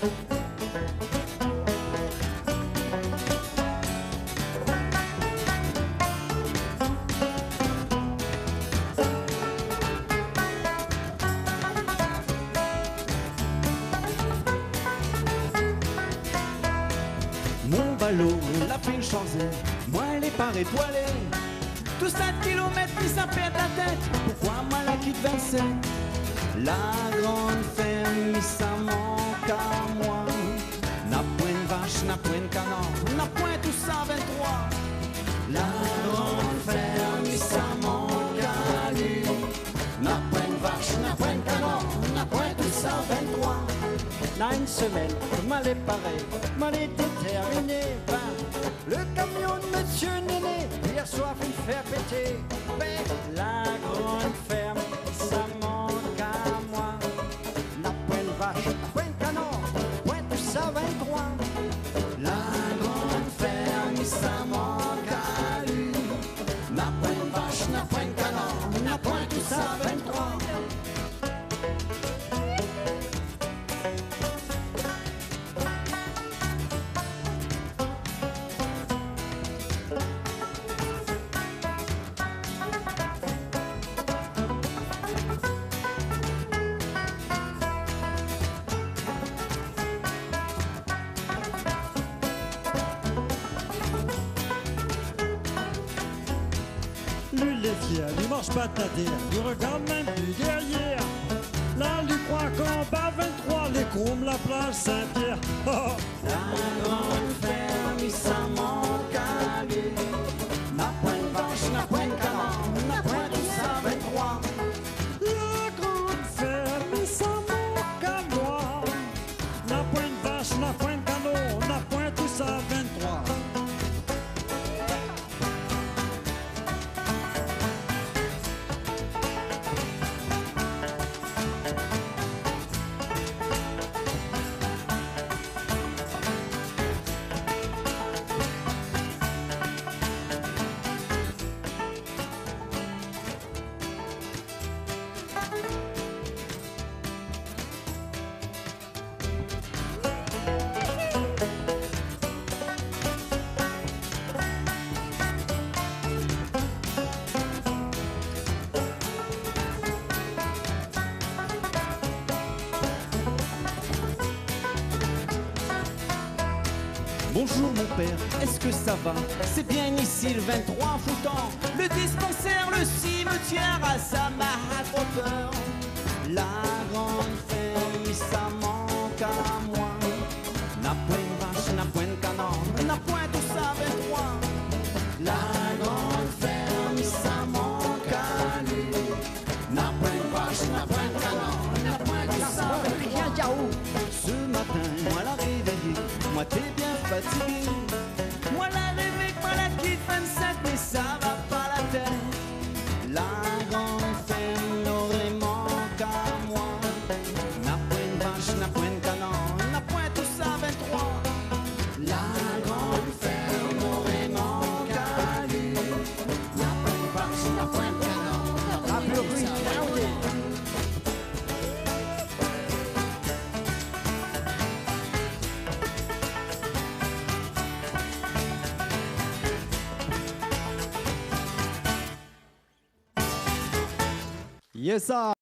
Mon ballot, la pile changée, moi elle est pas étoilée. Tout 7 kilomètres, puis ça pète la tête. Pourquoi moi la quitte 27? La grande ferme, ça manque à moi. N'a point de vache, n'a point de canon, n'a point tout ça 23. La grande ferme, ça manque à lui. N'a point de vache, n'a point de canon, n'a point tout ça 23. Dans une semaine, mal est pareil, mal est déterminé. Ben, le camion de monsieur Néné, hier soir, il fait péter. Ben, la grande ferme, ça manque à moi. N'a point de vache, n'a point de canon, point tout ça 23. La grande ferme, ça manque à lui. N'a point de vache, n'a point de canon, n'a point tout ça 23. Lui, il est fier, il mange pas de terre, il regarde même plus derrière. Là, lui croit qu'en bas 23, les Combes, la plage Saint-Pierre. Oh, oh. La grande ferme, ça manque à lui. N'a point de vache, n'a point de canon, n'a point tout ça 23. La grande ferme, ça manque à moi. N'a point de vache, n'a point de canon, n'a point tout ça 23. Bonjour mon père, est-ce que ça va? C'est bien ici le 23 foutant. Le dispensaire, le cimetière, à ça m'a trop peur. La grande ferme, ça manque à moi. N'a point de vache, n'a point de canon, n'a point tout ça 23. La grande ferme, ça manque à lui. N'a point de vache, n'a point de canon, n'a point tout ça 23. Ce matin, moi la réveillée, moi t'es bien fatigué. Moi la rêvé que moi la quitte 27, mais ça va pas la tête. La grande ferme n'aurait manque à moi. N'a point de vache, n'a point de canon, n'a point tout ça 23. La grande ferme n'aurait manque à lui. N'a point de vache, n'a point de canon, n'a point tout ça 23. Yes, sir.